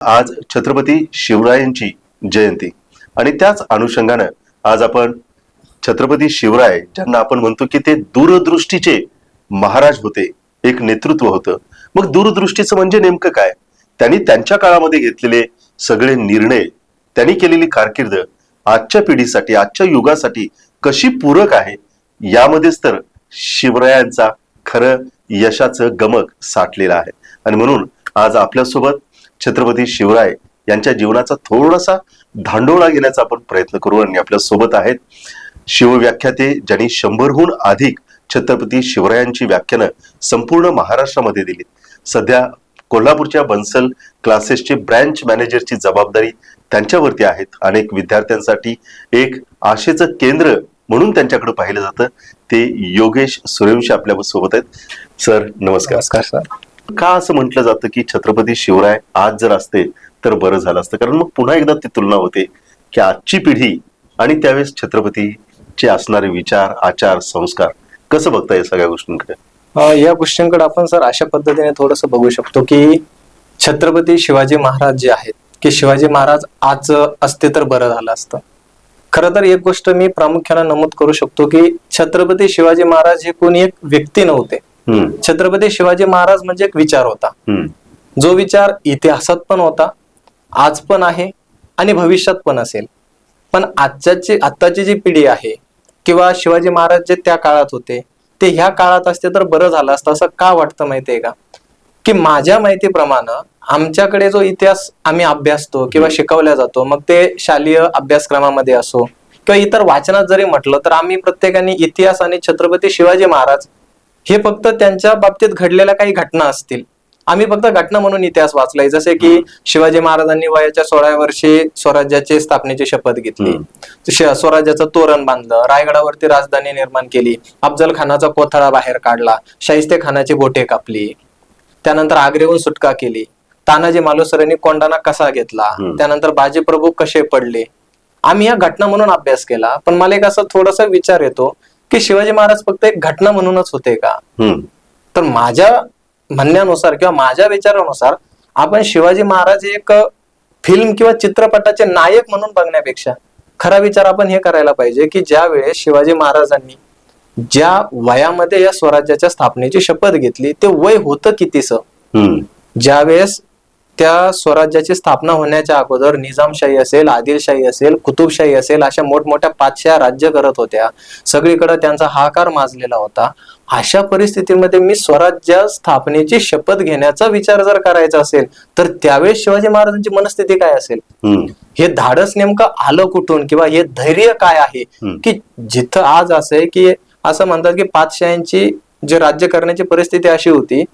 आज छत्रपती शिवरायांची जयंती आणि त्याच अनुषंगानं आज आपण छत्रपती शिवराय ज्यांना आपण म्हणतो की ते दूरदृष्टीचे महाराज होते, एक नेतृत्व होतं. मग दूरदृष्टीचं म्हणजे नेमकं काय? त्यांनी त्यांच्या काळामध्ये घेतलेले सगळे निर्णय, त्यांनी केलेली कारकीर्द आजच्या पिढीसाठी, आजच्या युगासाठी कशी पूरक आहे, यामध्येच तर शिवरायांचा खरं यशाचं गमक साठलेलं आहे. आणि म्हणून आज आपल्यासोबत छत्रपती शिवराय यांच्या जीवनाचा थोडासा धांडोळा घेण्याचा आपण प्रयत्न करू. आणि आपल्या सोबत आहेत शिवव्याख्याते, ज्यांनी 100हून अधिक छत्रपती शिवरायांची व्याख्यानं संपूर्ण महाराष्ट्रामध्ये दिली. सध्या कोल्हापूरच्या बन्सल क्लासेसचे ब्रँच मॅनेजरची जबाबदारी त्यांच्यावरती आहेत. अनेक विद्यार्थ्यांसाठी एक आशेचं केंद्र म्हणून त्यांच्याकडे पाहिलं जातं. ते योगेश सूर्यवंशी आपल्या सोबत आहेत. सर नमस्कार. नमस्कार सर. का असं म्हटलं जातं की छत्रपती शिवराय आज जर असते तर बरं झालं असतं? कारण मग पुन्हा एकदा ती तुलना होते की आजची पिढी आणि त्यावेळेस छत्रपतीचे असणारे विचार, आचार, संस्कार कसं बघता या सगळ्या गोष्टींकडे? या गोष्टींकडे आपण सर अशा पद्धतीने थोडस बघू शकतो की छत्रपती शिवाजी महाराज जे आहेत की शिवाजी महाराज आज असते तर बरं झालं असतं. खरं तर एक गोष्ट मी प्रामुख्याने नमूद करू शकतो की छत्रपती शिवाजी महाराज हे कोणी एक व्यक्ती नव्हते. छत्रपती शिवाजी महाराज म्हणजे एक विचार होता, जो विचार इतिहासात पण होता, आज पण आहे आणि भविष्यात पण असेल. पण आत्ताची जी पिढी आहे किंवा शिवाजी महाराज जे त्या काळात होते ते ह्या काळात असते तर बरं झालं असतं असं का वाटतं माहितीये का? की माझ्या माहितीप्रमाणे आमच्याकडे जो इतिहास आम्ही अभ्यासतो किंवा शिकवला जातो, मग ते शालेय अभ्यासक्रमामध्ये असो किंवा इतर वाचनात जरी म्हटलं, तर आम्ही प्रत्येकाने इतिहास आणि छत्रपती शिवाजी महाराज हे फक्त त्यांच्या बाबतीत घडलेल्या काही घटना असतील, आम्ही फक्त घटना म्हणून इतिहास वाचलाय. जसे की शिवाजी महाराजांनी वयाच्या 16व्या वर्षी स्वराज्याची स्थापनेची शपथ घेतली, स्वराज्याचं तोरण बांधलं, रायगडावरती राजधानी निर्माण केली, अफजल खानाचा कोथळा बाहेर काढला, शाहिस्ते खानाची गोटे कापली, त्यानंतर आग्र्याहून सुटका केली, तानाजी मालुसरेंनी कोंढाणा कसा घेतला, त्यानंतर बाजीप्रभू कसे पडले. आम्ही या घटना म्हणून अभ्यास केला. पण मला एक असं थोडासा विचार येतो की शिवाजी महाराज फक्त एक घटना म्हणूनच होते का? तर माझ्या म्हणण्यानुसार किंवा माझ्या विचारानुसार आपण शिवाजी महाराज एक फिल्म किंवा चित्रपटाचे नायक म्हणून बघण्यापेक्षा खरा विचार आपण हे करायला पाहिजे की ज्या वेळेस शिवाजी महाराजांनी ज्या वयामध्ये या स्वराज्याच्या स्थापनेची शपथ घेतली ते वय होतं कितीस? ज्या वेळेस त्या स्वराज्याची स्थापना होण्याच्या अगोदर निजामशाही असेल, आदिलशाही असेल, कुतुबशाही असेल, अशा मोठमोठ्या पाचशा राज्य करत होत्या, सगळीकडे त्यांचा हाहाकार माजलेला होता. अशा परिस्थितीमध्ये मी स्वराज्य स्थापनेची शपथ घेण्याचा विचार जर करायचा असेल तर त्यावेळेस शिवाजी महाराजांची मनस्थिती काय असेल? हे धाडस नेमकं आलं कुठून किंवा हे धैर्य काय आहे की जिथं आज असं की असं म्हणतात की पाचशाहींची जे राज्य करण्याची परिस्थिती अशी होती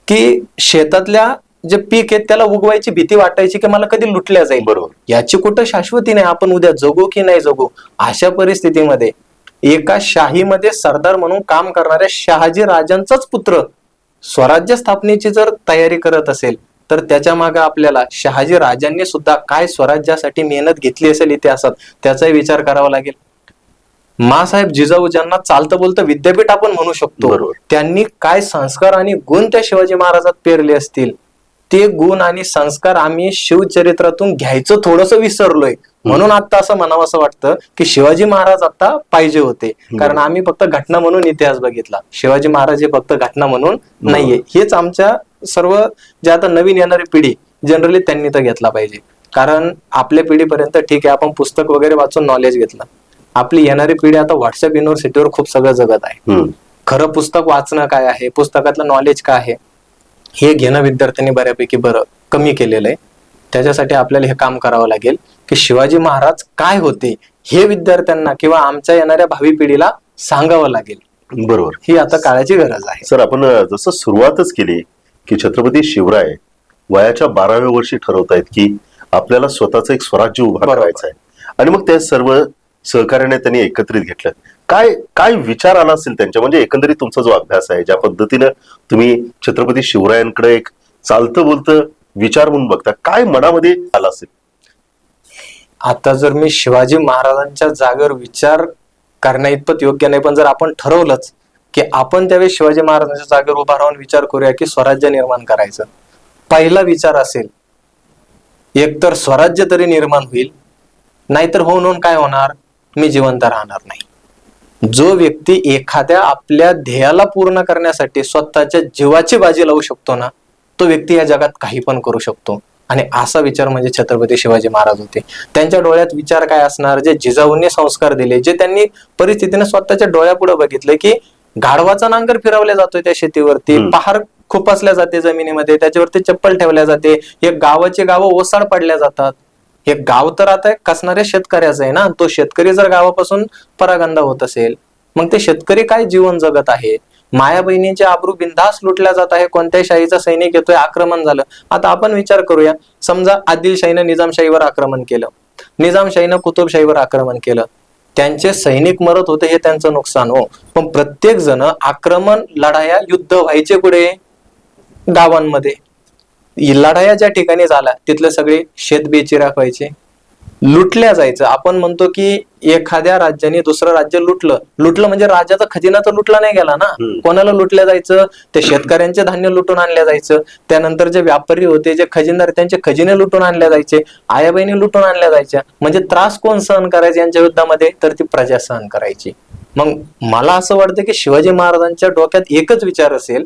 की शेतातल्या जे पीक आहे त्याला उगवायची भीती वाटायची की मला कधी लुटल्या जाईल, बरोबर, याची कुठं शाश्वती नाही, आपण उद्या जगू की नाही जगू. अशा परिस्थितीमध्ये एका शाहीमध्ये सरदार म्हणून काम करणाऱ्या शहाजी राजांचाच पुत्र स्वराज्य स्थापनेची जर तयारी करत असेल तर त्याच्या मागे आपल्याला शहाजी राजांनी सुद्धा काय स्वराज्यासाठी मेहनत घेतली असेल इतिहासात त्याचाही विचार करावा लागेल. मासाहेब जिजाऊ ज्यांना चालतं बोलतं विद्यापीठ आपण म्हणू शकतो, त्यांनी काय संस्कार आणि गुण त्या शिवाजी महाराजात पेरले असतील. ते गुण आणि संस्कार आम्ही शिवचरित्रातून घ्यायचं थोडस विसरलोय. म्हणून आता असं म्हणावं असं वाटतं की शिवाजी महाराज आता पाहिजे होते, कारण आम्ही फक्त घटना म्हणून इतिहास बघितला. शिवाजी महाराज हे फक्त घटना म्हणून नाहीये. हेच आमच्या सर्व जे आता नवीन येणारी पिढी जनरली त्यांनी तर घेतला पाहिजे. कारण आपल्या पिढीपर्यंत ठीक आहे आपण पुस्तक वगैरे वाचून नॉलेज घेतलं, आपली येणारी पिढी आता व्हॉट्सअप युनिव्हर्सिटीवर खूप सगळं जगत आहे. खरं पुस्तक वाचणं काय आहे, पुस्तकातलं नॉलेज काय आहे हे घेणं विद्यार्थ्यांनी बऱ्यापैकी कमी केलेलं आहे. त्याच्यासाठी आपल्याला हे काम करावं लागेल की शिवाजी महाराज काय होते हे विद्यार्थ्यांना किंवा आमच्या येणाऱ्या भावी पिढीला सांगावं लागेल. बरोबर, ही आता काळाची गरज आहे. सर, आपण जसं सुरुवातच केली की छत्रपती शिवराय वयाच्या 12व्या वर्षी ठरवतायत की आपल्याला स्वतःचं एक स्वराज्य उभा करायचं आहे, आणि मग त्या सर्व सहकार्याने त्यांनी एकत्रित घेतलं. काय विचार आला असेल त्यांच्या? म्हणजे एकंदरीत तुमचा जो अभ्यास आहे, ज्या पद्धतीनं तुम्ही छत्रपती शिवरायांकडे एक चालतं बोलतं विचार म्हणून बघता, काय मनामध्ये आला असेल? आता जर मी शिवाजी महाराजांच्या जागेवर विचार करण्या इतपत योग्य नाही, पण जर आपण ठरवलंच की आपण त्यावेळेस शिवाजी महाराजांच्या जागेवर उभा राहून विचार करूया की स्वराज्य निर्माण करायचं, पहिला विचार असेल एकतर स्वराज्य तरी निर्माण होईल, नाहीतर होऊन काय होणार, मी जिवंत राहणार नाही. जो व्यक्ती एखाद्या आपल्या ध्येयाला पूर्ण करण्यासाठी स्वतःच्या जीवाची बाजी लावू शकतो ना, तो व्यक्ती या जगात काही पण करू शकतो. आणि असा विचार म्हणजे छत्रपती शिवाजी महाराज होते. त्यांच्या डोळ्यात विचार काय असणार, जे जिजाऊंनी संस्कार दिले, जे त्यांनी परिस्थितीने स्वतःच्या डोळ्यापुढे बघितले की गाढवाचा नांगर फिरवला जातोय त्या शेतीवरती, पहार खुपसल्या जाते जमिनीमध्ये, त्याच्यावरती चप्पल ठेवल्या जाते, हे गावाचे गावं ओसाड पडल्या जातात. हे गाव तर आता कसणाऱ्या शेतकऱ्याचं आहे ना, तो शेतकरी जर गावापासून परागंदा होत असेल, मग ते शेतकरी काय जीवन जगत आहे. माया बहिणीचे आबरू बिनधास्त लुटल्या जात आहे. कोणत्याही शाहीचा सैनिक येतोय, आक्रमण झालं. आता आपण विचार करूया, समजा आदिलशाहीनं निजामशाहीवर आक्रमण केलं, निजामशाहीनं कुतुबशाहीवर आक्रमण केलं, त्यांचे सैनिक मरत होते, हे त्यांचं नुकसान हो. पण प्रत्येक जण आक्रमण, लढाया, युद्ध व्हायचे कुठे, गावांमध्ये. लढाया ज्या ठिकाणी झाल्या तिथले सगळे शेत बेचिराख व्हायचे, लुटल्या जायचं. आपण म्हणतो की एखाद्या राज्याने दुसरं राज्य लुटलं म्हणजे राजाचा खजिना तर लुटला नाही गेला ना. कोणाला लुटल्या जायचं, ते शेतकऱ्यांचे धान्य लुटून आणल्या जायचं. त्यानंतर जे व्यापारी होते, जे खजिनदार, त्यांचे खजिने लुटून आणल्या जायचे, आया बहिणी लुटून आणल्या जायच्या. म्हणजे त्रास कोण सहन करायचे यांच्या युद्धामध्ये, तर ती प्रजा सहन करायची. मग मला असं वाटतं की शिवाजी महाराजांच्या डोक्यात एकच विचार असेल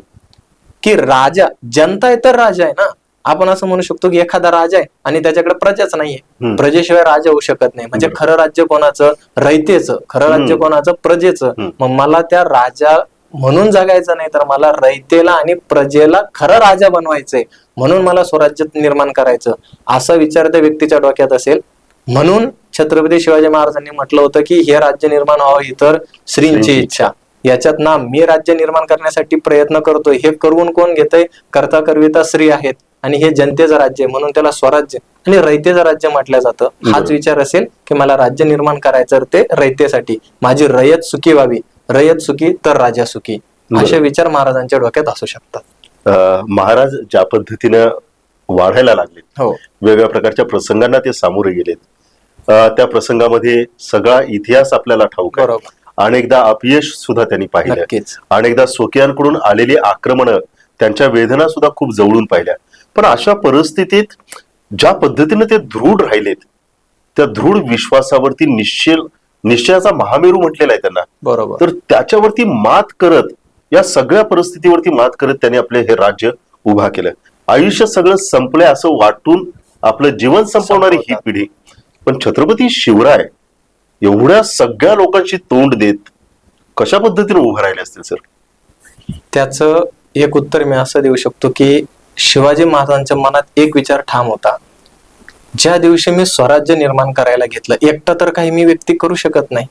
की राजा, जनता आहे तर राजा आहे ना. आपण असं म्हणू शकतो की एखादा राजा आहे आणि त्याच्याकडे प्रजाच नाहीये, प्रजेशिवाय राजा होऊ शकत नाही. म्हणजे खरं राज्य कोणाचं, रयतेचं. खरं राज्य कोणाचं, प्रजेचं. मग मला त्या राजा म्हणून जगायचं नाही, तर मला रयतेला आणि प्रजेला खरं राजा बनवायचंय, म्हणून मला स्वराज्य निर्माण करायचं, असा विचार त्या व्यक्तीच्या डोक्यात असेल. म्हणून छत्रपती शिवाजी महाराजांनी म्हटलं होतं की हे राज्य निर्माण व्हावं ही तर श्रींची इच्छा. याच्यात ना मी राज्य निर्माण करण्यासाठी प्रयत्न करतोय, हे करून कोण घेतय, करता करविता श्री आहेत. आणि हे जनतेचं राज्य आहे, म्हणून त्याला स्वराज्य आणि रयतेचं राज्य म्हटलं जातं. हाच विचार असेल की मला राज्य निर्माण करायचं, ते रयतेसाठी, माझी रयत सुखी व्हावी, रयत सुखी तर राजा सुखी, असे विचार महाराजांच्या डोक्यात असू शकतात. महाराज ज्या पद्धतीनं वाढायला लागले, हो, वेगवेगळ्या प्रकारच्या प्रसंगांना ते सामोरे गेलेत, त्या प्रसंगामध्ये सगळा इतिहास आपल्याला ठाऊक आहे. बरोबर. अनेकदा अपयश सुद्धा त्यांनी पाहिलं, नक्कीच. अनेकदा स्वकीयांकडून आलेली आक्रमणं, त्यांच्या वेदना सुद्धा खूप जवळून पाहिल्या. पण अशा परिस्थितीत ज्या पद्धतीने ते दृढ राहिलेत, त्या दृढ विश्वासावरती निश्चयाचा महामेरू म्हटलेला आहे त्यांना. बरोबर. तर त्याच्यावरती मात करत, या सगळ्या परिस्थितीवरती मात करत त्यांनी आपले हे राज्य उभा केलं. आयुष्य सगळं संपलंय असं वाटून आपलं जीवन संपवणारी ही पिढी, पण छत्रपती शिवराय एवढ्या सगळ्या लोकांशी तोंड देत कशा पद्धतीने उभं राहिले असतील सर? त्याचं एक उत्तर मी असं देऊ शकतो की शिवाजी महाराजांच्या मनात एक विचार ठाम होता, ज्या दिवशी मी स्वराज्य निर्माण करायला घेतलं, एकटा तर काही मी व्यक्ती करू शकत नाही.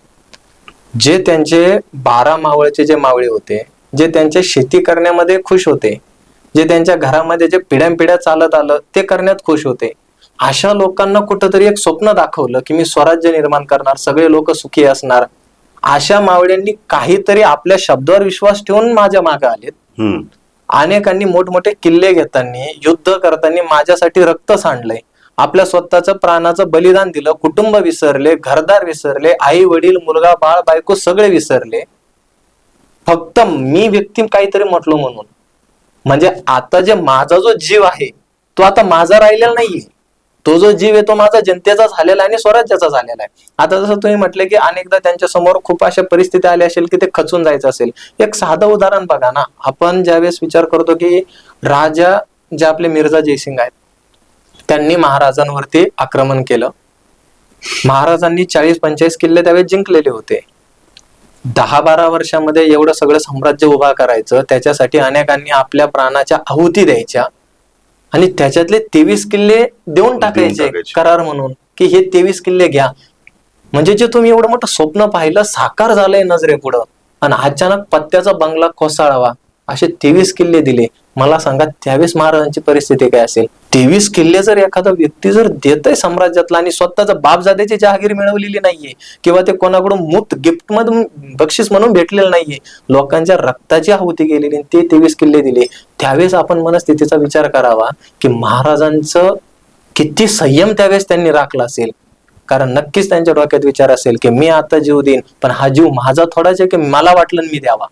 जे त्यांचे 12 मावळचे जे मावळे होते, जे त्यांच्या शेती करण्यामध्ये खुश होते, जे त्यांच्या घरामध्ये जे पिढ्यानपिढ्या चालत आलं ते करण्यात खुश होते, अशा लोकांना कुठंतरी एक स्वप्न दाखवलं की मी स्वराज्य निर्माण करणार, सगळे लोक सुखी असणार. अशा मावळ्यांनी काहीतरी आपल्या शब्दावर विश्वास ठेवून माझ्या मागे आलेत. अनेकांनी मोठमोठे किल्ले घेताना, युद्ध करताना माझ्यासाठी रक्त सांडलंय, आपल्या स्वतःचं प्राणाचं बलिदान दिलं, कुटुंब विसरले, घरदार विसरले, आई वडील, मुलगा, बाळ, बायको सगळे विसरले, फक्त मी व्यक्ती काहीतरी म्हटलो म्हणून. म्हणजे आता जे माझा जो जीव आहे तो आता माझा राहिलेला नाहीये, तो जो जीव आहे तो माझा जनतेचा झालेला आहे आणि स्वराज्याचा झालेला आहे. आता जसं तुम्ही म्हटले की अनेकदा त्यांच्या समोर खूप अशा परिस्थिती आल्या असेल की ते खचून जायचं असेल. एक साधं उदाहरण बघा ना, आपण ज्यावेळेस विचार करतो की राजा जे आपले मिर्झा जयसिंग आहेत, त्यांनी महाराजांवरती आक्रमण केलं. महाराजांनी 40-45 किल्ले त्यावेळेस जिंकलेले होते. 10-12 वर्षामध्ये एवढं सगळं साम्राज्य उभा करायचं, त्याच्यासाठी अनेकांनी आपल्या प्राणाच्या आहुती द्यायच्या आणि त्याच्यातले 23 किल्ले देऊन टाकायचे करार म्हणून की हे 23 किल्ले घ्या. म्हणजे जे तुम्ही एवढं मोठं स्वप्न पाहिलं साकार झालंय नजरेपुढं आणि अचानक पत्त्याचा बंगला कोसळावा, असे 23 किल्ले दिले. मला सांगा त्यावेळेस महाराजांची परिस्थिती काय असेल? 23 किल्ले जर एखादा व्यक्ती जर देतय साम्राज्यातला आणि स्वतःचा बापजाद्याची जहागीर मिळवलेली नाहीये किंवा ते कोणाकडून मुक्त गिफ्ट मधून बक्षीस म्हणून भेटलेलं नाहीये, लोकांच्या रक्ताची आहुती गेलेली, ते 23 किल्ले दिले, त्यावेळेस आपण मनस्थितीचा विचार करावा की महाराजांचं किती संयम त्यावेळेस त्यांनी राखला असेल. कारण नक्कीच त्यांच्या डोक्यात विचार असेल की मी आता जीव देईन, पण हा जीव माझा थोडाच आहे की मला वाटलं मी द्यावा.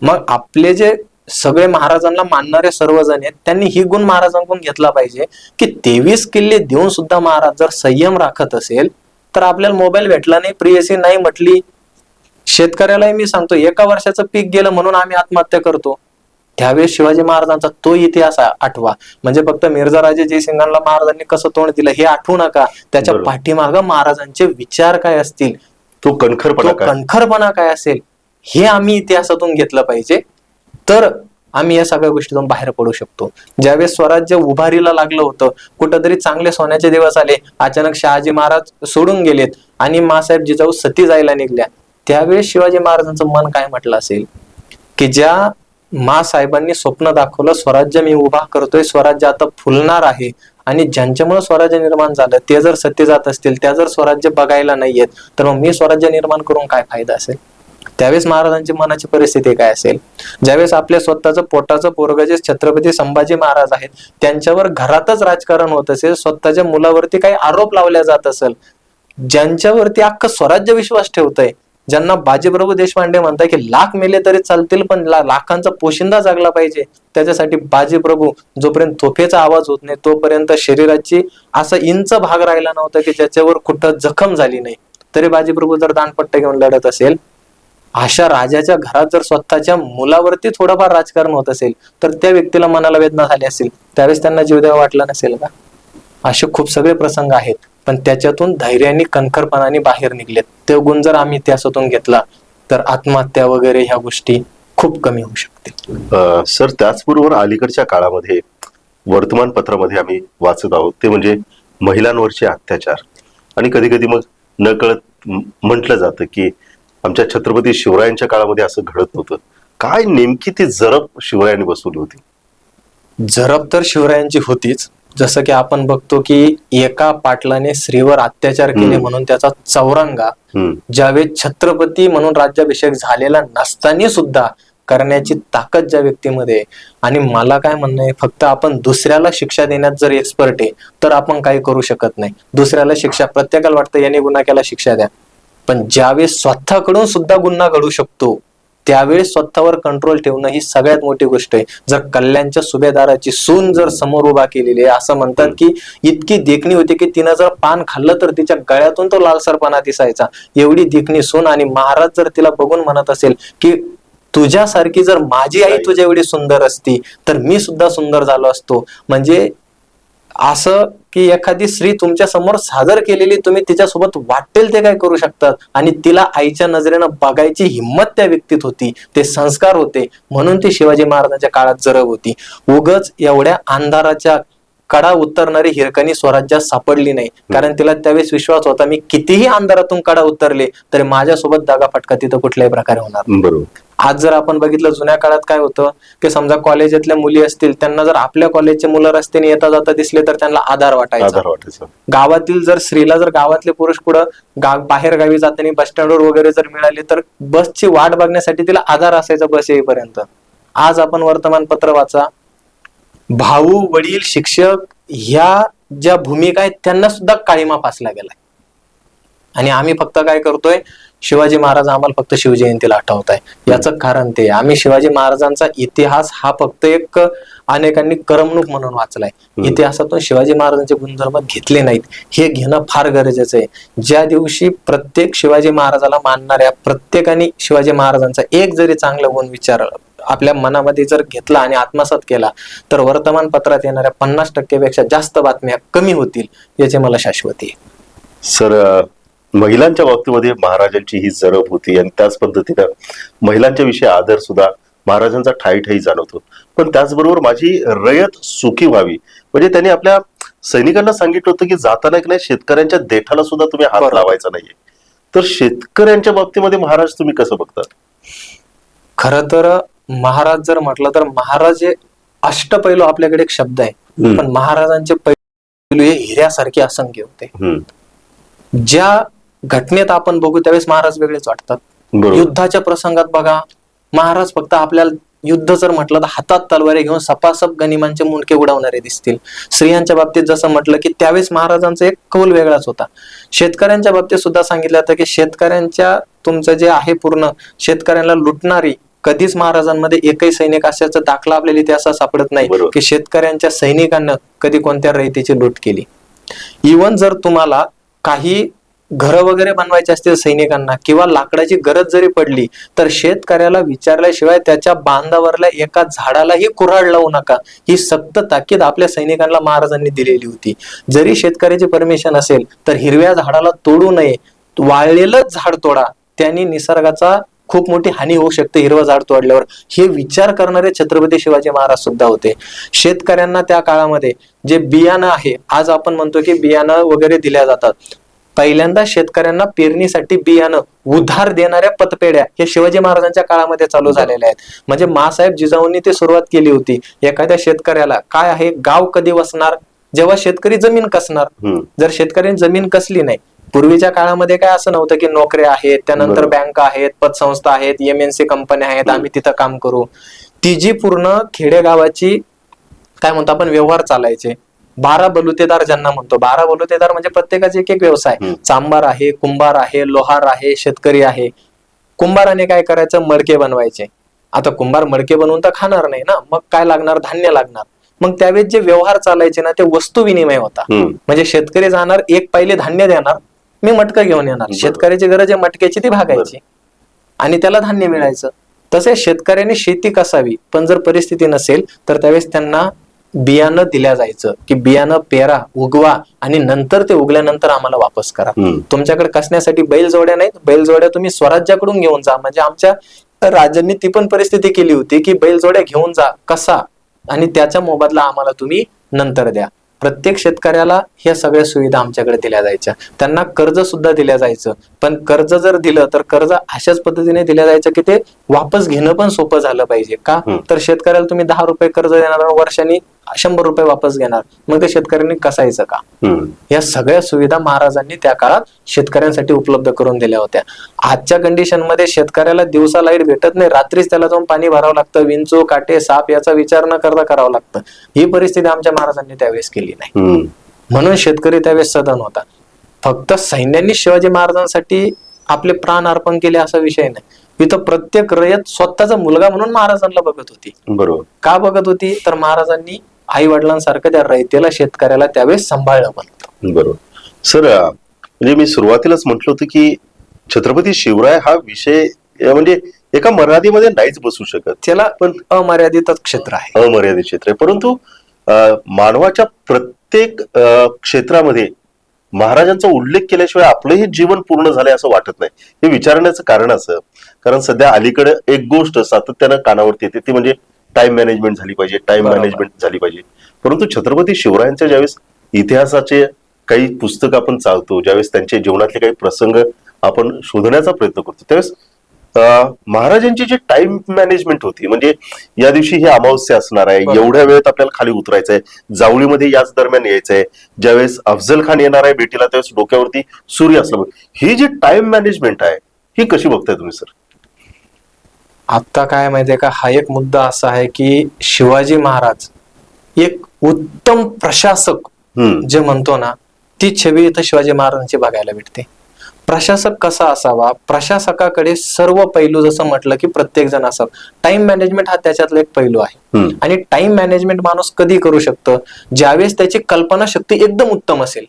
मग आपले जे सगळे महाराजांना मानणारे सर्वजण आहेत, त्यांनी ही गुण महाराजांकडून घेतला पाहिजे की 23 किल्ले देऊन सुद्धा महाराज जर संयम राखत असेल तर आपल्याला मोबाईल भेटला नाही, प्रियसी नाही म्हटली, शेतकऱ्यालाही मी सांगतो 1 वर्षाचं पीक गेलं म्हणून आम्ही आत्महत्या करतो, त्यावेळेस शिवाजी महाराजांचा तो इतिहास आठवा. म्हणजे फक्त मिर्झा जयसिंगांना महाराजांनी कसं तोंड दिलं हे आठवू नका, त्याच्या बरोबर. पाठीमागं महाराजांचे विचार काय असतील, तो कणखरपणा तो काय? कणखरपणा काय असेल हे आम्ही इतिहासातून घेतलं पाहिजे, तर आम्ही या सगळ्या गोष्टीतून बाहेर पडू शकतो. ज्यावेळेस स्वराज्य उभारीला लागलं होतं, कुठंतरी चांगले सोन्याचे दिवस आले, अचानक शहाजी महाराज सोडून गेलेत आणि मासाहेब जिजाऊ सती जायला निघल्या, त्यावेळेस शिवाजी महाराजांचं मन काय म्हटलं असेल की ज्या मासाहेबांनी स्वप्न दाखवलं, स्वराज्य मी उभा करतोय, स्वराज्य आता फुलणार आहे, आणि ज्यांच्यामुळे स्वराज्य निर्माण झालं ते जर सत्य जात असतील, त्या जर स्वराज्य बघायला नाहीयेत, तर मग मी स्वराज्य निर्माण करून काय फायदा असेल. त्यावेळेस महाराजांची मनाची परिस्थिती काय असेल. ज्यावेळेस आपल्या स्वतःचं पोटाचं पोरग जे छत्रपती संभाजी महाराज आहेत, त्यांच्यावर घरातच राजकारण होत असेल, स्वतःच्या मुलावरती काही आरोप लावल्या जात असेल, ज्यांच्यावरती अख्खं स्वराज्य विश्वास ठेवतंय, ज्यांना बाजीप्रभू देशपांडे म्हणतात की लाख मेले तरी चालतील पण लाखांचा पोशिंदा जागला पाहिजे, त्याच्यासाठी बाजीप्रभू जोपर्यंत तोफेचा आवाज होत नाही तोपर्यंत शरीराची असा इंच भाग राहिला नव्हता की ज्याच्यावर कुठं जखम झाली नाही, तरी बाजीप्रभू जर दानपट्टा घेऊन लढत असेल, अशा राजाच्या घरात जर स्वतःच्या मुलावरती थोडंफार राजकारण होत असेल तर त्या व्यक्तीला मनाला वेदना झाली असेल, त्यावेळेस त्यांना जीव द्यावा वाटला नसेल का. असे खूप सगळे प्रसंग आहेत, पण त्याच्यातून धैर्याने कणखरपणाने बाहेर निघलेत. ते गुण जर आम्ही इतिहासातून घेतला तर आत्महत्या वगैरे ह्या गोष्टी खूप कमी होऊ शकतील. सर, त्याचबरोबर अलीकडच्या काळामध्ये वर्तमानपत्रामध्ये आम्ही वाचत आहोत ते म्हणजे महिलांवरचे अत्याचार, आणि कधी कधी मग नकळत म्हटलं जातं की आमच्या छत्रपती शिवरायांच्या काळामध्ये असं घडत नव्हतं. काय नेमकी ती जरब शिवरायांनी बसवली होती? जरब तर शिवरायांची होतीच. जसं की आपण बघतो की एका पाटलाने स्त्रीवर अत्याचार केले म्हणून त्याचा चौरंगा ज्यावेळेस छत्रपती म्हणून राज्याभिषेक झालेला नसताना सुद्धा करण्याची ताकद ज्या व्यक्तीमध्ये आहे. आणि मला काय म्हणणं आहे, फक्त आपण दुसऱ्याला शिक्षा देण्यात जर एक्सपर्ट आहे तर आपण काही करू शकत नाही. दुसऱ्याला शिक्षा, प्रत्येकाला वाटतं याने गुन्हा केला शिक्षा द्या, पण ज्यावेळेस स्वतःकडून सुद्धा गुन्हा घडू शकतो त्यावेळेस स्वतःवर कंट्रोल ठेवणं ही सगळ्यात मोठी गोष्ट आहे. जर कल्याणच्या सुभेदाराची सून जर समोर उभा केलेली आहे, असं म्हणतात की इतकी देखणी होती की तिनं जर पान खाल्लं तर तिच्या गळ्यातून तो लालसरपणा दिसायचा, एवढी देखणी सून, आणि महाराज जर तिला बघून म्हणत असेल की तुझ्यासारखी जर माझी आई तुझ्या एवढी सुंदर असती तर मी सुद्धा सुंदर झालो असतो. म्हणजे असं की एखादी स्त्री तुमच्या समोर सादर केलेली, तुम्ही तिच्यासोबत वाटेल ते काय करू शकतात, आणि तिला आईच्या नजरेनं बघायची हिंमत त्या व्यक्तीत होती, ते संस्कार होते, म्हणून ती शिवाजी महाराजांच्या काळात जरब होती. उगच एवढ्या अंधाराच्या कडा उतरणारी हिरकणी स्वराज्यात सापडली नाही, कारण तिला त्यावेळेस विश्वास होता मी कितीही अंधारातून कडा उतरले तरी माझ्यासोबत दागा फटका तिथं कुठल्याही प्रकारे होणार. बरोबर. आज जर आपण बघितलं जुन्या काळात काय होतं की समजा कॉलेजातल्या मुली असतील, त्यांना जर आपल्या कॉलेजचे मुलं रस्त्याने येता जाता दिसले तर त्यांना आधार वाटायचा. गावातील जर स्त्रीला जर गावातले पुरुष पुढं बाहेर गावी जाताना बस स्टँडवर वगैरे जर मिळाले तर बसची वाट बघण्यासाठी तिला आधार असायचा बस येईपर्यंत. आज आपण वर्तमानपत्र वाचा, भाऊ, वडील, शिक्षक ह्या ज्या भूमिका आहेत त्यांना सुद्धा काळीमा फासला गेलाय. आणि आम्ही फक्त काय करतोय, शिवाजी महाराज आम्हाला फक्त शिवजयंतीला आठवत आहे. याचं कारण ते आम्ही शिवाजी महाराजांचा इतिहास हा फक्त एक अनेकांनी करमणूक म्हणून वाचलाय. इतिहासातून शिवाजी महाराजांचे गुणधर्म घेतले नाहीत, हे घेणं फार गरजेचं आहे. ज्या दिवशी प्रत्येक शिवाजी महाराजाला मानणाऱ्या प्रत्येकाने शिवाजी महाराजांचा एक जरी चांगला गुण विचार आपल्या मनामध्ये जर घेतला आणि आत्मसात केला तर वर्तमानपत्रात येणाऱ्या 50% पेक्षा जास्त बातम्या कमी होतील, याची मला शाश्वती आहे. सर, महिलांच्या बाबतीमध्ये महाराजांची ही जरब होती, आणि त्याच पद्धतीनं महिलांच्या विषयी आदर सुद्धा महाराजांचा ठाई ठाई जाणवतो. पण त्याचबरोबर माझी रयत सुखी व्हावी म्हणजे त्यांनी आपल्या सैनिकांना सांगितलं होतं की जाताना की नाही शेतकऱ्यांच्या देठाला सुद्धा तुम्ही हात लावायचा नाहीये. तर शेतकऱ्यांच्या बाबतीमध्ये महाराज तुम्ही कसं बघता? खरं तर महाराज जर म्हटलं तर महाराज हे अष्टपैलू, आपल्याकडे एक शब्द आहे, पण महाराजांचे पैलू हे हिऱ्यासारखे असंख्य होते. ज्या घटनेत आपण बघू त्यावेळेस महाराज वेगळेच वाटतात. युद्धाच्या प्रसंगात बघा, महाराज फक्त आपल्याला युद्ध जर म्हटलं तर हातात तलवारी घेऊन सपासप गनिमांचे मुंडके उडवणारे दिसतील. स्त्रियांच्या बाबतीत जसं म्हटलं की त्यावेळेस महाराजांचा एक कौल वेगळाच होता. शेतकऱ्यांच्या बाबतीत सुद्धा सांगितलं होतं की शेतकऱ्यांच्या तुमचं जे आहे पूर्ण शेतकऱ्यांना लुटणारी कधीच महाराजांमध्ये एकही सैनिक असल्याचा दाखला आपल्याला इतिहासात सापडत नाही बरोबर. की शेतकऱ्यांच्या सैनिकांना कधी कोणत्या रयतेची लूट केली. इवन जर तुम्हाला काही घरं वगैरे बनवायचे असतील सैनिकांना किंवा लाकडाची गरज जरी पडली तर शेतकऱ्याला विचारल्याशिवाय त्याच्या बांधावरल्या एका झाडालाही कुऱ्हाड लावू नका, ही सक्त ताकीद आपल्या सैनिकांना महाराजांनी दिलेली होती. जरी शेतकऱ्याची परमिशन असेल तर हिरव्या झाडाला तोडू नये, वाळलेलं झाड तोडा, त्यांनी निसर्गाचा खूप मोठी हानी होऊ शकते हिरवं झाड तोडल्यावर, हे विचार करणारे छत्रपती शिवाजी महाराज सुद्धा होते. शेतकऱ्यांना त्या काळामध्ये जे बियाणं आहे, आज आपण म्हणतो की बियाणं वगैरे दिल्या जातात, पहिल्यांदा शेतकऱ्यांना पेरणीसाठी बियाणं उधार देणाऱ्या पतपेढ्या हे शिवाजी महाराजांच्या काळामध्ये चालू झालेल्या आहेत. म्हणजे मासाहेब जिजाऊंनी ती सुरुवात केली होती. एखाद्या शेतकऱ्याला काय आहे, गाव कधी वसणार, जेव्हा शेतकरी जमीन कसणार. जर शेतकऱ्यांनी जमीन कसली नाही, पूर्वीच्या काळामध्ये काय असं नव्हतं की नोकऱ्या आहेत, त्यानंतर बँका आहेत, पतसंस्था आहेत, MNC कंपन्या आहेत, आम्ही तिथं काम करू. ती जी पूर्ण खेडेगावाची काय म्हणतो आपण व्यवहार चालायचे. 12 बलुतेदार ज्यांना म्हणतो, 12 बलुतेदार म्हणजे प्रत्येकाचे एक एक व्यवसाय. चांबार आहे, कुंभार आहे, लोहार आहे, शेतकरी आहे. कुंभाराने काय करायचं, मडके बनवायचे. आता कुंभार मडके बनवून तर खाणार नाही ना, मग काय लागणार, धान्य लागणार. मग त्यावेळेस जे व्यवहार चालायचे ना ते वस्तू विनिमय होता. म्हणजे शेतकरी जाणार, एक पाहिले धान्य देणार, मी मटकं घेऊन येणार. शेतकऱ्याची गरज आहे मटक्याची, ती भागायची आणि त्याला धान्य मिळायचं. तसे शेतकऱ्यांनी शेती कसावी, पण जर परिस्थिती नसेल तर त्यावेळेस त्यांना बियाणं दिल्या जायचं की बियाणं पेरा, उगवा आणि नंतर ते उगल्यानंतर आम्हाला वापस करा. तुमच्याकडे कसण्यासाठी बैलजोड्या नाहीत, बैलजोड्या तुम्ही स्वराज्याकडून घेऊन जा. म्हणजे आमच्या राजांनी ती पण परिस्थिती केली होती की बैलजोड्या घेऊन जा, कसा, आणि त्याच्या मोबदला आम्हाला तुम्ही नंतर द्या. प्रत्येक शेतकऱ्याला ह्या सगळ्या सुविधा आमच्याकडे दिल्या जायच्या. त्यांना कर्ज सुद्धा दिल्या जायचं, पण कर्ज जर दिलं तर कर्ज अशाच पद्धतीने दिल्या जायचं की ते वापस घेणं पण सोपं झालं पाहिजे. का तर शेतकऱ्याला तुम्ही 10 रुपये कर्ज देणार, वर्षांनी 100 रुपये वापस घेणार, मग ते शेतकऱ्यांनी कसायचं का. या सगळ्या सुविधा महाराजांनी त्या काळात शेतकऱ्यांसाठी उपलब्ध करून दिल्या होत्या. आजच्या कंडिशन मध्ये शेतकऱ्याला दिवसा लाईट भेटत नाही, रात्रीच त्याला जाऊन पाणी भरावं लागतं, विंचू, काटे, साप याचा विचार न करता करावं लागतं. ही परिस्थिती आमच्या महाराजांनी त्यावेळेस केली नाही. म्हणून शेतकरी त्यावेळेस सदन होता. फक्त सैन्यांनी शिवाजी महाराजांसाठी आपले प्राण अर्पण केले असा विषय नाही. इथं प्रत्येक रयत स्वतःचा मुलगा म्हणून महाराजांना बघत होती. बरोबर. का बघत होती तर महाराजांनी आई वडिलांसारखं त्या रयतेला, शेतकऱ्याला त्यावेळेस सांभाळलं पण. बरोबर. सर, म्हणजे मी सुरुवातीलाच म्हटलं होतं की छत्रपती शिवराय हा विषय म्हणजे एका मर्यादेमध्ये नाहीच बसू शकत, त्याला पण अमर्यादित क्षेत्र आहे, अमर्यादित क्षेत्र आहे. परंतु मानवाच्या प्रत्येक क्षेत्रामध्ये महाराजांचा उल्लेख केल्याशिवाय आपलंही जीवन पूर्ण झालंय असं वाटत नाही. हे विचारण्याचं कारण असं, कारण सध्या अलीकडे एक गोष्ट सातत्यानं कानावरती येते, ती म्हणजे टाइम मॅनेजमेंट झाली पाहिजे, टाइम मॅनेजमेंट झाली पाहिजे. परंतु छत्रपती शिवरायांच्या ज्यावेळेस इतिहासाचे काही पुस्तक आपण चालतो, ज्यावेळेस त्यांच्या जीवनातले काही प्रसंग आपण शोधण्याचा प्रयत्न करतो, त्यावेळेस महाराजांची जी टाइम मॅनेजमेंट होती, म्हणजे या दिवशी ही अमावस्या असणार आहे, एवढ्या वेळेत आपल्याला खाली उतरायचं आहे, जावळीमध्ये याच दरम्यान यायचं आहे, ज्यावेळेस अफजल खान येणार आहे भेटीला त्यावेळेस डोक्यावरती सूर्य असला, ही जी टाइम मॅनेजमेंट आहे ही कशी बघताय तुम्ही सर? आता काय माहितीये का, हा एक मुद्दा असा आहे की शिवाजी महाराज एक उत्तम प्रशासक जे म्हणतो ना, ती छवी इथं शिवाजी महाराजांची बघायला भेटते. प्रशासक कसा असावा, प्रशासकाकडे सर्व पैलू जसं म्हटलं की प्रत्येक जण असावं. टाइम मॅनेजमेंट हा त्याच्यातला एक पैलू आहे. आणि टाइम मॅनेजमेंट माणूस कधी करू शकतो, ज्यावेळेस त्याची कल्पना शक्ती एकदम उत्तम असेल.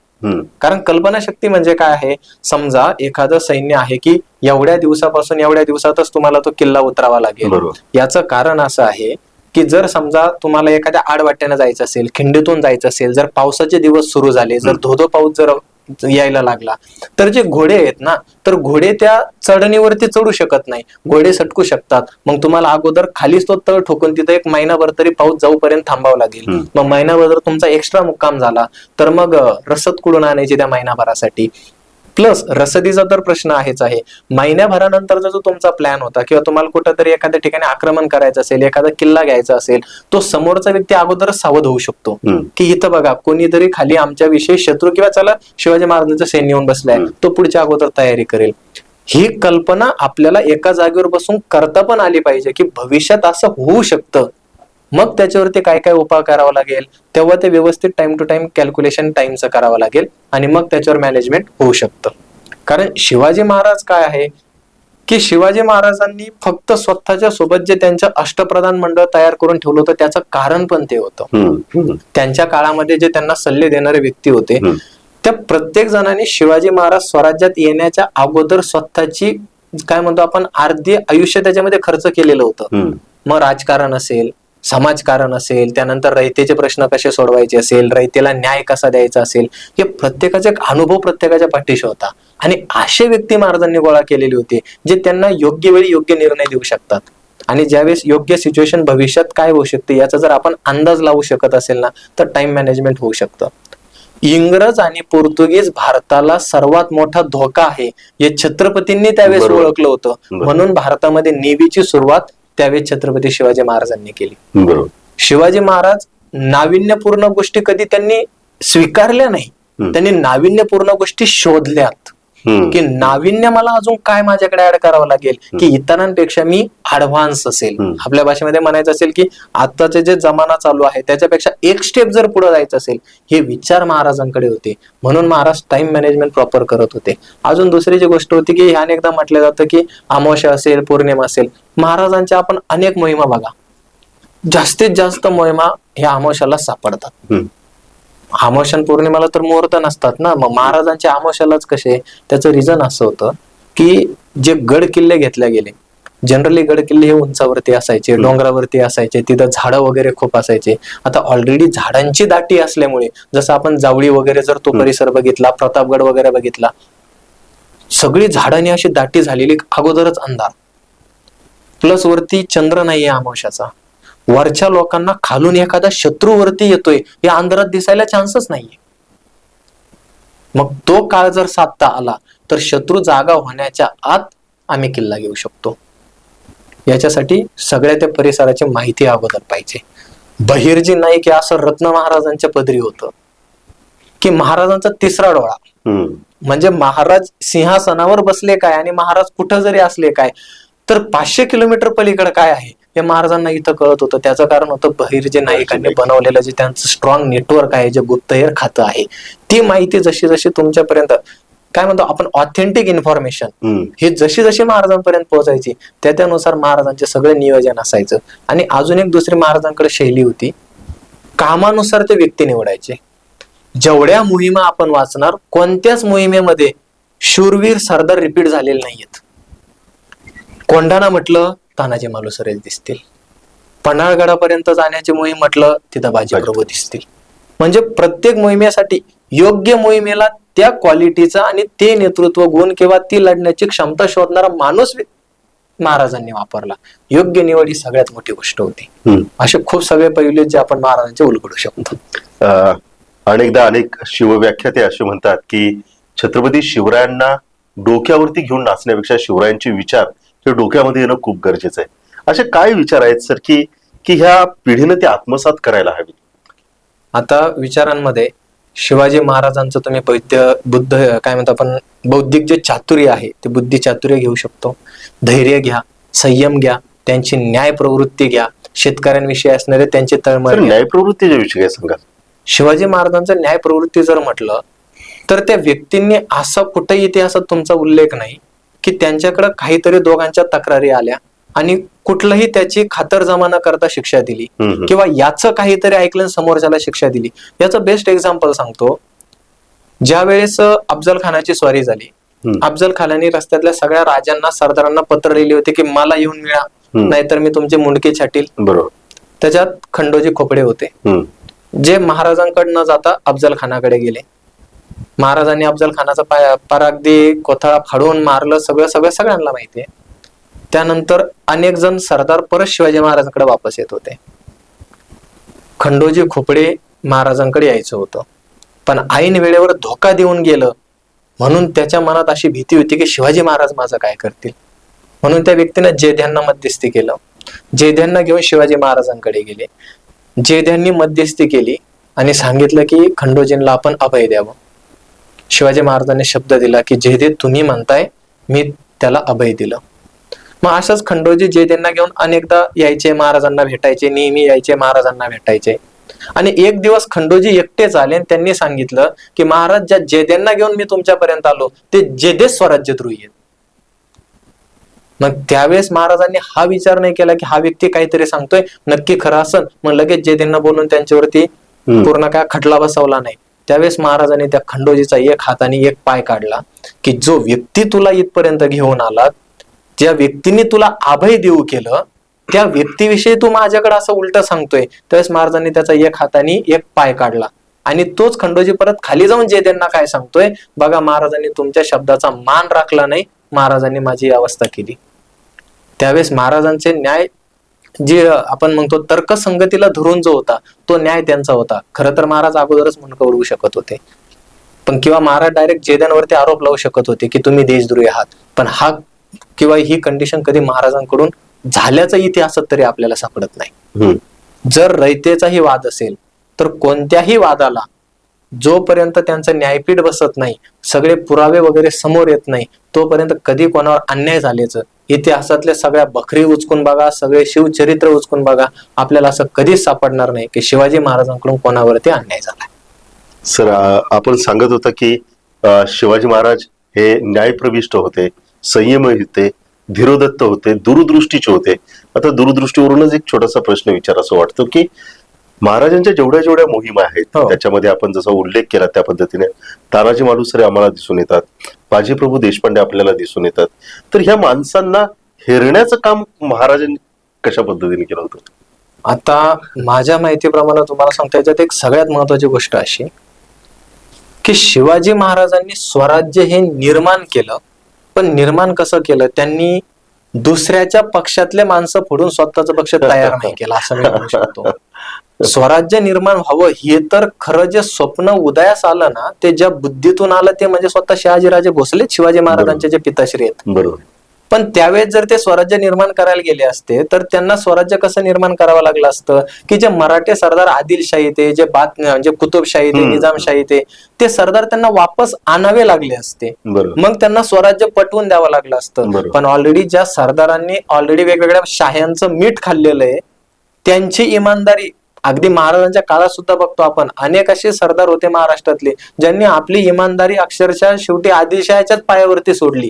कारण कल्पना शक्ती म्हणजे काय आहे, समजा एखादं सैन्य आहे की एवढ्या दिवसापासून एवढ्या दिवसातच तुम्हाला तो किल्ला उतरावा लागेल. याचं कारण असं आहे की जर समजा तुम्हाला एखाद्या आडवाट्यानं जायचं असेल, खिंडीतून जायचं असेल, जर पावसाचे दिवस सुरू झाले, जर धोधो पाऊस जर यायला लागला, तर जे घोडे आहेत ना, तर घोडे त्या चढणीवरती चढू शकत नाही, घोडे सटकू शकतात. मग तुम्हाला अगोदर खालीच तो तळ ठोकून तिथे एक महिनाभर तरी पाऊस जाऊपर्यंत थांबावं लागेल. मग महिनाभर जर तुमचा एक्स्ट्रा मुक्काम झाला तर मग रसद कुठून आणायची त्या महिनाभरासाठी. प्लस रसदीचा तर प्रश्न आहेच आहे. महिन्याभरानंतरचा जो तुमचा प्लॅन होता किंवा तुम्हाला कुठेतरी एखाद्या ठिकाणी आक्रमण करायचं असेल, एखादा किल्ला घ्यायचा असेल, तो समोरचा व्यक्ती अगोदरच सावध होऊ शकतो की इथं बघा कोणीतरी खाली आमच्या विषयी शत्रू किंवा चला शिवाजी महाराजांचं सैन्य येऊन बसलाय, तो पुढच्या अगोदर तयारी करेल. ही कल्पना आपल्याला एका जागेवर बसून करता पण आली पाहिजे की भविष्यात असं होऊ शकतं, मग त्याच्यावरती काय काय उपाय करावा लागेल, तेव्हा ते व्यवस्थित टाइम टू टाइम कॅल्क्युलेशन टाइमचं करावं लागेल आणि मग त्याच्यावर मॅनेजमेंट होऊ शकतं. कारण शिवाजी महाराज काय आहे, की शिवाजी महाराजांनी फक्त स्वतःच्या सोबत जे त्यांचं अष्टप्रधान मंडळ तयार करून ठेवलं होतं त्याचं कारण पण ते होतं. त्यांच्या काळामध्ये जे त्यांना सल्ले देणारे व्यक्ती होते त्या प्रत्येक जणांनी शिवाजी महाराज स्वराज्यात येण्याच्या अगोदर स्वतःची काय म्हणतो आपण अर्धी आयुष्य त्याच्यामध्ये खर्च केलेलं होतं. मग राजकारण असेल, समाजकारण असेल, त्यानंतर रयतेचे प्रश्न कसे सोडवायचे असेल, रयतेला न्याय कसा द्यायचा असेल, हे प्रत्येकाचा एक अनुभव प्रत्येकाच्या पाठीशी होता. आणि असे व्यक्ती महाराजांनी गोळा केलेले होते जे त्यांना योग्य वेळी योग्य निर्णय देऊ शकतात. आणि ज्यावेळेस योग्य सिच्युएशन भविष्यात काय होऊ शकते याचा जर आपण अंदाज लावू शकत असेल ना तर टाइम मॅनेजमेंट होऊ शकतं. इंग्रज आणि पोर्तुगीज भारताला सर्वात मोठा धोका आहे हे छत्रपतींनी त्यावेळेस ओळखलं होतं. म्हणून भारतामध्ये नेव्हीची सुरुवात त्यावेळेस छत्रपती शिवाजी महाराजांनी केली. शिवाजी महाराज नाविन्यपूर्ण गोष्टी कधी त्यांनी स्वीकारल्या नाही, त्यांनी नाविन्यपूर्ण गोष्टी शोधल्यात की नाविन्य मला अजून काय माझ्याकडे ऍड करावं लागेल की इतरांपेक्षा मी ऍडव्हान्स असेल. आपल्या भाषेमध्ये म्हणायचं असेल की आताचे जे जमाना चालू आहे त्याच्यापेक्षा एक स्टेप जर पुढे जायचं असेल हे विचार महाराजांकडे होते. म्हणून महाराज टाइम मॅनेजमेंट प्रॉपर करत होते. अजून दुसरी जी गोष्ट होती की अनेकदा म्हटलं जातं की अमावस्या असेल, पौर्णिमा असेल, महाराजांच्या आपण अनेक मोहिमा बघा, जास्तीत जास्त मोहिमा ह्या अमावस्याला सापडतात. अमावस्या पौर्णिमाला तर मुहूर्त नसतात ना, मग महाराजांच्या अमावस्यालाच कसे? त्याचं रिझन असं होतं की जे गड किल्ले घेतले गेले, जनरली गड किल्ले हे उंचावरती असायचे, डोंगरावरती असायचे, तिथं झाडं वगैरे खूप असायचे. आता ऑलरेडी झाडांची दाटी असल्यामुळे जसं आपण जावळी वगैरे जर तो परिसर बघितला, प्रतापगड वगैरे बघितला, सगळी झाडांनी अशी दाटी झालेली, अगोदरच अंधार, प्लस वरती चंद्र नाहीये अमावस्याचा, वरच्या लोकांना खालून एखादा शत्रू वरती येतोय या अंधारात दिसायला चान्सच नाहीये. मग तो काळ जर साधता आला तर शत्रू जागा होण्याच्या आत आम्ही किल्ला घेऊ शकतो. याच्यासाठी सगळ्या त्या परिसराची माहिती अगोदर पाहिजे. बहिर्जी नाईक हे असं रत्न महाराजांच्या पदरी होतं की महाराजांचा तिसरा डोळा, म्हणजे महाराज सिंहासनावर बसले काय आणि महाराज कुठं जरी असले काय तर 500 किलोमीटर पलीकडे काय आहे हे महाराजांना इथं कळत होतं. त्याचं कारण होतं बहिर्जी नाईकांनी बनवलेलं जे त्यांचं स्ट्रॉंग नेटवर्क आहे, जे गुप्तहेर खातं आहे, ती माहिती जशी जशी तुमच्यापर्यंत काय म्हणतो आपण ऑथेंटिक इन्फॉर्मेशन हे जशी जशी महाराजांपर्यंत पोहोचायची त्यानुसार महाराजांचे सगळे नियोजन असायचं. आणि अजून एक दुसरी महाराजांकडे शैली होती, कामानुसार ते व्यक्ती निवडायचे. जेवढ्या मोहिमा आपण वाचणार कोणत्याच मोहिमेमध्ये शूरवीर सरदार रिपीट झालेले नाहीयेत. कोंढाणा म्हटलं तानाजी मालुसरे दिसतील, पन्हाळगडापर्यंत जाण्याची मोहीम म्हटलं तिथं बाजीप्रभू दिसतील. म्हणजे प्रत्येक मोहिमेसाठी योग्य मोहिमेला त्या क्वालिटीचा आणि ते नेतृत्व गुण किंवा ती लढण्याची क्षमता शोधणारा माणूस महाराजांनी वापरला. योग्य निवड ही सगळ्यात मोठी गोष्ट होती. असे खूप सगळे पैलू जे आपण महाराजांचे उलगडू शकतो. अनेकदा अनेक शिवव्याख्याते असे म्हणतात की छत्रपती शिवरायांना डोक्यावरती घेऊन नाचण्यापेक्षा शिवरायांचे विचार हे डोक्यामध्ये येणं खूप गरजेचं आहे. असे काय विचार आहेत सर की ह्या पिढीनं ते आत्मसात करायला हवी? आता विचारांमध्ये शिवाजी महाराजांचं तुम्ही बुद्ध काय म्हणतो आपण बौद्धिक जे चातुर्य आहे ते बुद्धी चातुर्य घेऊ शकतो. धैर्य घ्या, संयम घ्या, त्यांची न्याय प्रवृत्ती घ्या, शेतकऱ्यांविषयी असणारे त्यांचे तळमळ. न्याय प्रवृत्तीच्या विषयी काय सांगा? शिवाजी महाराजांचं न्याय प्रवृत्ती जर म्हटलं तर त्या व्यक्तींनी असा कुठेही इतिहासात तुमचा उल्लेख नाही की त्यांच्याकडे काहीतरी दोघांच्या तक्रारी आल्या आणि कुठलंही त्याची खातरजमा न करता शिक्षा दिली किंवा याचं काहीतरी ऐकलं समोरच्याला शिक्षा दिली. याचं बेस्ट एक्झाम्पल सांगतो. ज्या वेळेस अफजल खानाची स्वारी झाली, अफजल खानाने रस्त्यातल्या सगळ्या राजांना सरदारांना पत्र लिहिले होते की मला येऊन मिळा नाहीतर मी तुमचे मुंडके छाटील. बरोबर. त्याच्यात खंडोजी खोपडे होते जे महाराजांकडे न जाता अफजल खानाकडे गेले. महाराजांनी अफजल खानाचा परागदी कोथळा फाडून मारलं, सगळ्यांना माहितीये. त्यानंतर अनेक जण सरदार परत शिवाजी महाराजांकडे वापस येत होते. खंडोजी खोपडे महाराजांकडे यायचं होतं पण ऐन वेळेवर धोका देऊन गेलं म्हणून त्याच्या मनात अशी भीती होती की शिवाजी महाराज माझं काय करतील. म्हणून त्या व्यक्तीने जेध्यांना मध्यस्थी केलं. जेध्यांना घेऊन शिवाजी महाराजांकडे गेले. जेध्यांनी मध्यस्थी केली आणि सांगितलं की खंडोजींना आपण अभय द्यावं. शिवाजी महाराजांनी शब्द दिला की जेधे तुम्ही म्हणताय मी त्याला अभय दिलं. मग असंच खंडोजी जेधेंना घेऊन अनेकदा यायचे, महाराजांना भेटायचे, नेहमी यायचे, महाराजांना भेटायचे. आणि एक दिवस खंडोजी एकटेच आले आणि त्यांनी सांगितलं की महाराज ज्या जेधेंना घेऊन मी तुमच्यापर्यंत आलो ते जेधे स्वराज्यद्रोही आहेत. मग त्यावेळेस महाराजांनी हा विचार नाही केला की हा व्यक्ती काहीतरी सांगतोय नक्की खरं असन, मग लगेच जयदेवना बोलून त्यांच्यावरती पूर्ण काय खटला बसवला नाही. त्यावेळेस महाराजांनी त्या खंडोजीचा एक हात आणि एक पाय काढला की जो व्यक्ती तुला इथपर्यंत घेऊन आला, ज्या व्यक्तीने तुला अभय देऊ केलं, त्या व्यक्तीविषयी तू माझ्याकडे असं उलट सांगतोय. त्यावेळेस महाराजांनी त्याचा एक हात आणि एक पाय काढला आणि तोच खंडोजी परत खाली जाऊन जयदेवना काय सांगतोय, बघा महाराजांनी तुमच्या शब्दाचा मान राखला नाही, महाराजांनी माझी अवस्था केली. त्यावेळेस महाराजांचे न्याय जे आपण म्हणतो तर्कसंगतीला धरून जो होता तो न्याय त्यांचा होता. खरं तर महाराज अगोदरच मुंडकं उडवू शकत होते, पण किंवा महाराज डायरेक्ट जयदेवांवरती आरोप लावू शकत होते की तुम्ही देशद्रोही आहात, पण हा किंवा ही कंडिशन कधी महाराजांकडून झाल्याचा इतिहासात तरी आपल्याला सापडत नाही. जर रयतेचाही वाद असेल तर कोणत्याही वादाला जोपर्यंत त्यांचं न्यायपीठ बसत नाही, सगळे पुरावे वगैरे समोर येत नाही, तोपर्यंत कधी कोणावर अन्याय झाल्याचं इतिहासातल्या सगळ्या बखरी उचकून बघा, सगळे शिवचरित्र उचकून बघा, आपल्याला असं कधीच सापडणार नाही की शिवाजी महाराजांकडून कोणावरती अन्याय झाला. सर, आपण सांगत होता की शिवाजी महाराज हे न्यायप्रविष्ट होते, संयमी होते, धीरोदत्त होते, दूरदृष्टीचे होते. आता दूरदृष्टीवरूनच एक छोटासा प्रश्न विचारायचा वाटतो की महाराजांच्या जेवढ्या जेवढ्या मोहिमा आहेत त्याच्यामध्ये आपण जसा उल्लेख केला त्या पद्धतीने तानाजी मालुसरे आम्हाला दिसून येतात, बाजीप्रभू देशपांडे आपल्याला दिसून येतात. तर ह्या माणसांना हेरण्याचं काम महाराजांनी कशा पद्धतीने केलं होतं? आता माझ्या माहितीप्रमाणे तुम्हाला सांगता याच्यात एक सगळ्यात महत्वाची गोष्ट अशी की शिवाजी महाराजांनी स्वराज्य हे निर्माण केलं, पण निर्माण कसं केलं, त्यांनी दुसऱ्याच्या पक्षातले माणसं फोडून स्वतःचा पक्ष तयार नाही केला असं मी म्हणू शकतो. स्वराज्य निर्माण व्हावं हे तर खरं जे स्वप्न उदयास आलं ना, ते ज्या बुद्धीतून आलं ते म्हणजे स्वतः शहाजीराजे भोसले शिवाजी महाराजांचे जे पिताश्री आहेत. बरोबर. पण त्यावेळेस जर ते स्वराज्य निर्माण करायला गेले असते तर त्यांना स्वराज्य कसं निर्माण करावं लागलं असतं की जे मराठे सरदार आदिलशाही ते जे म्हणजे कुतुबशाही ते निजामशाही ते सरदार त्यांना वापस आणावे लागले असते, मग त्यांना स्वराज्य पटवून द्यावं लागलं असतं. पण ऑलरेडी ज्या सरदारांनी ऑलरेडी वेगवेगळ्या शाह्यांचं मीठ खाल्लेलं आहे, त्यांची इमानदारी अगदी महाराजांच्या काळात सुद्धा बघतो आपण, अनेक असे सरदार होते महाराष्ट्रातले ज्यांनी आपली इमानदारी अक्षरशः शेवटी आदिलशाहीच्याच पायावरती सोडली.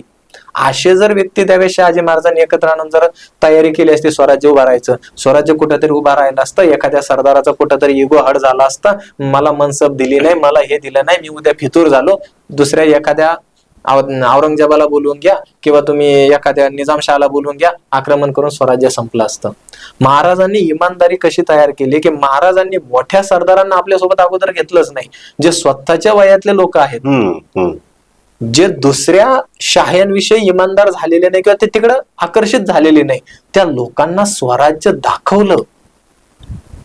असे जर व्यक्ती त्यावेळेस शहाजी महाराजांनी एकत्र आणून जर तयारी केली असती स्वराज्य उभारायचं, स्वराज्य कुठेतरी उभा राहिलं असतं, एखाद्या सरदाराचा कुठेतरी इगो हट झाला असता, मला मनसब दिली नाही, मला हे दिलं नाही, मी उद्या फितूर झालो, दुसऱ्या एखाद्या औरंगजेबाला बोलवून घ्या किंवा तुम्ही एखाद्या निजामशहाला बोलवून घ्या, आक्रमण करून स्वराज्य संपलं असतं. महाराजांनी इमानदारी कशी तयार केली की महाराजांनी मोठ्या सरदारांना आपल्यासोबत अगोदर घेतलंच नाही. जे स्वतःच्या वयातले लोक आहेत, जे दुसऱ्या शाह्यांविषयी इमानदार झालेले नाही किंवा ते तिकडं आकर्षित झालेले नाही, त्या लोकांना स्वराज्य दाखवलं.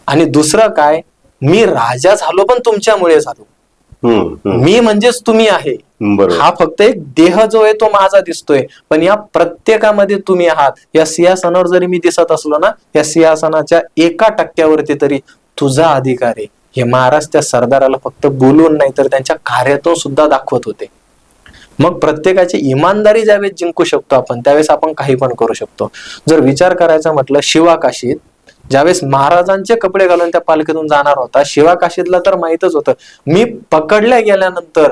आणि दुसरं काय, मी राजा झालो पण तुमच्यामुळे झालो, मी म्हणजेच तुम्ही आहे. हा फक्त एक देह जो आहे तो माझा दिसतोय, पण या प्रत्येकामध्ये तुम्ही आहात. या सिंहासनावर जरी मी दिसत असलो ना, या सिंहासनाच्या 1% तरी तुझा अधिकार आहे. हे महाराज त्या सरदाराला फक्त बोलून नाही तर त्यांच्या कार्यातून सुद्धा दाखवत होते. मग प्रत्येकाची इमानदारी ज्यावेळेस जिंकू शकतो आपण, त्यावेळेस आपण काही पण करू शकतो. जर विचार करायचा म्हटलं, शिवाकाशीत ज्यावेळेस महाराजांचे कपडे घालून त्या पालखीतून जाणार होता, शिवाकाशीतला तर माहितच होतं मी पकडल्या गेल्यानंतर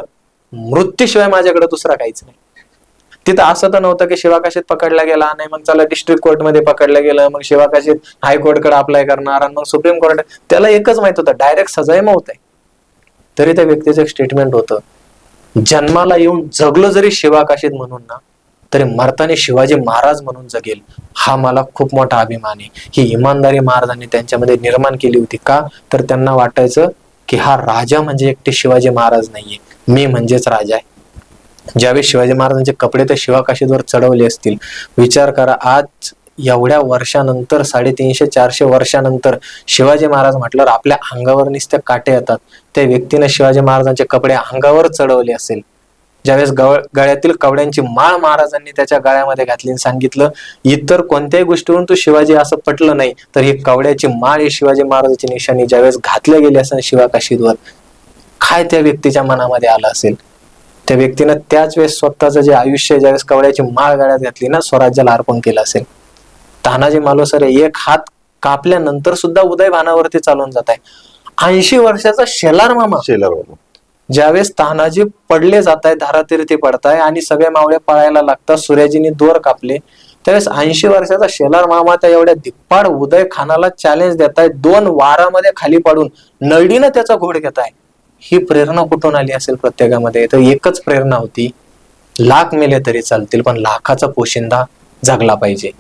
मृत्यूशिवाय माझ्याकडे दुसरा काहीच नाही. तिथं असं तर नव्हतं की शिवाकाशीत पकडला गेला नाही मग चला डिस्ट्रिक्ट कोर्टमध्ये पकडलं गेलं, मग शिवाकाशीत हायकोर्टकडे अप्लाय करणार आणि मग सुप्रीम कोर्ट. त्याला एकच माहित होतं, डायरेक्ट सजाय मौत आहे. तरी त्या व्यक्तीचं एक स्टेटमेंट होतं, जन्माला येऊन जगलो जरी शिवाकाशीत म्हणून ना, तरी मरताना शिवाजी महाराज म्हणून जगेल, हा मला खूप मोठा अभिमान आहे. ही इमानदारी महाराजांनी त्यांच्यामध्ये निर्माण केली होती. का तर त्यांना वाटायचं की हा राजा म्हणजे एकटे शिवाजी महाराज नाहीये, मी म्हणजेच राजा आहे. ज्यावेळेस शिवाजी महाराजांचे कपडे ते शिवाकाशीतवर चढवले असतील, विचार करा आज एवढ्या वर्षानंतर 350-400 वर्षानंतर शिवाजी महाराज म्हटल्यावर आपल्या अंगावर नुसते काटे येतात. त्या व्यक्तीने शिवाजी महाराजांचे कपडे अंगावर चढवले असेल. ज्यावेळेस गळ्यातील कवड्यांची माळ महाराजांनी त्याच्या गळ्यामध्ये घातली आणि सांगितलं इतर कोणत्याही गोष्टीवरून तू शिवाजी असं पटलं नाही तर ही कवड्याची माळ ही शिवाजी महाराजांची निशाणी ज्यावेळेस घातल्या गेली असेल शिवाकाशीतवर, काय त्या व्यक्तीच्या मनामध्ये आलं असेल. त्या व्यक्तीनं त्याच वेळेस स्वतःचं जे आयुष्य ज्यावेळेस कवड्याची माळ गळ्यात घातली ना, स्वराज्याला अर्पण केलं असेल. तानाजी मालुसरे एक हात कापल्यानंतर सुद्धा उदयभानावरती चालून जात आहे. 80 वर्षाचा शेलार मामा ज्यावेळेस तानाजी पडले जात आहे, धारातीर्थी पडताय आणि सगळे मावळे पळायला लागतात, सूर्याजींनी दोर कापले, त्यावेळेस 80 वर्षाचा शेलार मामा त्या एवढ्या धिप्पाड उदय खानाला चॅलेंज देताय, 2 वारामध्ये खाली पाडून नळडीनं त्याचा घोड घेताय. ही प्रेरणा कुठून आली असेल प्रत्येकामध्ये? तर एकच प्रेरणा होती, लाख मेले तरी चालतील पण लाखाचा पोशिंदा जगला पाहिजे.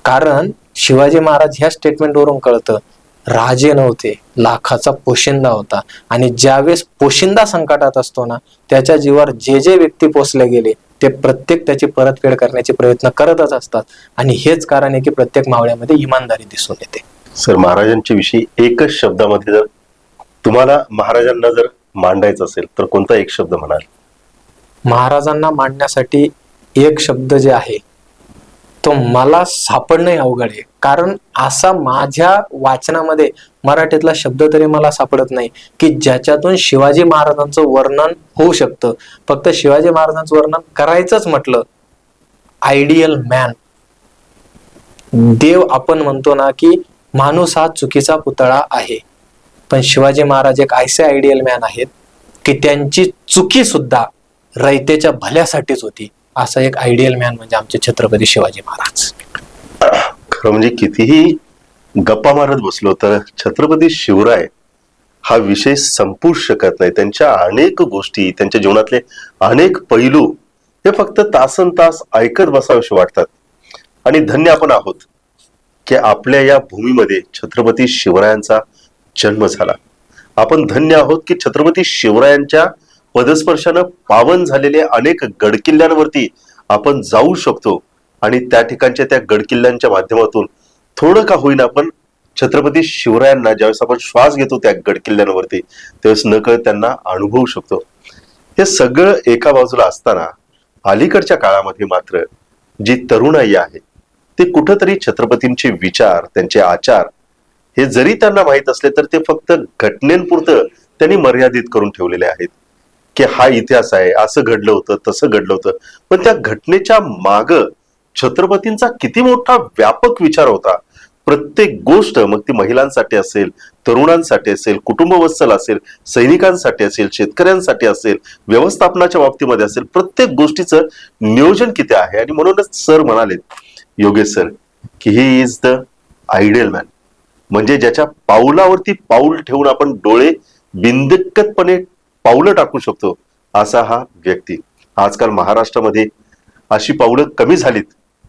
कारण शिवाजी महाराज ह्या स्टेटमेंटवरून कळतं, राजे नव्हते, लाखाचा पोशिंदा होता. आणि ज्यावेळेस पोशिंदा संकटात असतो ना, त्याच्या जीवावर जे जे व्यक्ती पोचले गेले ते प्रत्येक त्याची परतफेड करण्याचे प्रयत्न करतच असतात. आणि हेच कारण आहे की प्रत्येक मावळ्यामध्ये इमानदारी दिसून येते. सर, महाराजांच्या विषयी एकच शब्दामध्ये जर तुम्हाला महाराजांना जर मांडायचं असेल तर कोणता एक शब्द म्हणाल? महाराजांना मांडण्यासाठी एक शब्द जे आहे तो मला सापडणं अवघड आहे. कारण असा माझ्या वाचनामध्ये मराठीतला शब्द तरी मला सापडत नाही की ज्याच्यातून शिवाजी महाराजांचं वर्णन होऊ शकतं. फक्त शिवाजी महाराजांचं वर्णन करायचंच म्हटलं, आयडियल मॅन. देव आपण म्हणतो ना की माणूस हा चुकीचा पुतळा आहे, पण शिवाजी महाराज एक असे आयडियल मॅन आहेत की त्यांची चुकी सुद्धा रयतेच्या भल्यासाठीच होती. असं एक आयडियल मॅन म्हणजे आमचे छत्रपती शिवाजी महाराज. खरं म्हणजे कितीही गप्पा मारत बसलो तर छत्रपती शिवराय हा विषय संपूच शकत नाही. त्यांच्या अनेक गोष्टी, त्यांच्या जीवनातले अनेक पैलू हे फक्त तासन तास ऐकत बसावेसे वाटतात. आणि धन्य आपण आहोत की आपल्या या भूमीमध्ये छत्रपती शिवरायांचा जन्म झाला. आपण धन्य आहोत की छत्रपती शिवरायांच्या पदस्पर्शानं पावन झालेले अनेक गडकिल्ल्यांवरती आपण जाऊ शकतो. आणि त्या ठिकाणच्या त्या गडकिल्ल्यांच्या माध्यमातून थोडं का होईना आपण छत्रपती शिवरायांना ज्यावेळेस आपण श्वास घेतो त्या गडकिल्ल्यांवरती त्यावेळेस नकळत त्यांना अनुभवू शकतो. हे सगळं एका बाजूला असताना अलीकडच्या काळामध्ये मात्र जी तरुणाई आहे ते कुठंतरी छत्रपतींचे विचार, त्यांचे आचार हे जरी त्यांना माहीत असले तर ते फक्त घटनेंपुरतं त्यांनी मर्यादित करून ठेवलेले आहेत की हा इतिहास आहे, असं घडलं होतं, तसं घडलं होतं. पण त्या घटनेच्या माग छत्रपतींचा किती मोठा व्यापक विचार होता. प्रत्येक गोष्ट, मग ती महिलांसाठी असेल, तरुणांसाठी असेल, कुटुंबवत्सल असेल, सैनिकांसाठी असेल, शेतकऱ्यांसाठी असेल, व्यवस्थापनाच्या बाबतीमध्ये असेल, प्रत्येक गोष्टीचं नियोजन किती आहे. आणि म्हणूनच सर म्हणाले, योगेश सर, की he is the ideal man. म्हणजे ज्याच्या पाऊलावरती पाऊल ठेवून आपण डोळे बिनदिक्कतपणे पावलं टाकू शकतो असा हा व्यक्ती. आजकाल महाराष्ट्रामध्ये अशी पावलं कमी झालीत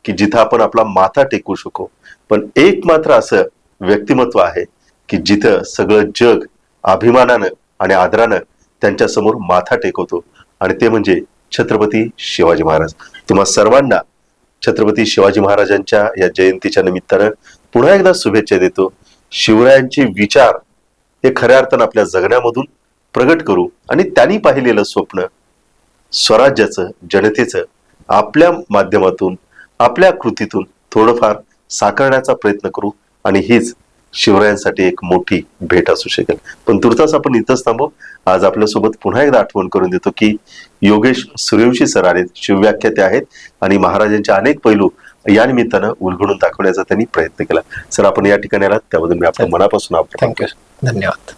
की जिथं आपण आपला माथा टेकू शकू. पण एक मात्र असं व्यक्तिमत्व आहे की जिथं सगळं जग अभिमानानं आणि आदरानं त्यांच्या समोर माथा टेकवतो, आणि ते म्हणजे छत्रपती शिवाजी महाराज. तुम्हा सर्वांना छत्रपती शिवाजी महाराजांच्या या जयंतीच्या निमित्तानं पुन्हा एकदा शुभेच्छा देतो. शिवरायांचे विचार हे खऱ्या अर्थानं आपल्या जगण्यामधून प्रगट करू आणि त्यांनी पाहिलेलं स्वप्न स्वराज्याचं, जनतेचं आपल्या माध्यमातून, आपल्या कृतीतून थोडंफार साकारण्याचा प्रयत्न करू. आणि हीच शिवरायांसाठी एक मोठी भेट असू शकेल. पण तुर्तास आपण इथंच थांबू. आज आपल्यासोबत पुन्हा एकदा आठवण करून देतो की योगेश सूर्यवंशी सर आहेत, शिवव्याख्याते आहेत आणि महाराजांचे अनेक पैलू या निमित्तानं उलगडून दाखवण्याचा त्यांनी प्रयत्न केला. सर, आपण या ठिकाणी आलात त्याबद्दल मी आपल्या मनापासून आभार. थँक्यू, धन्यवाद.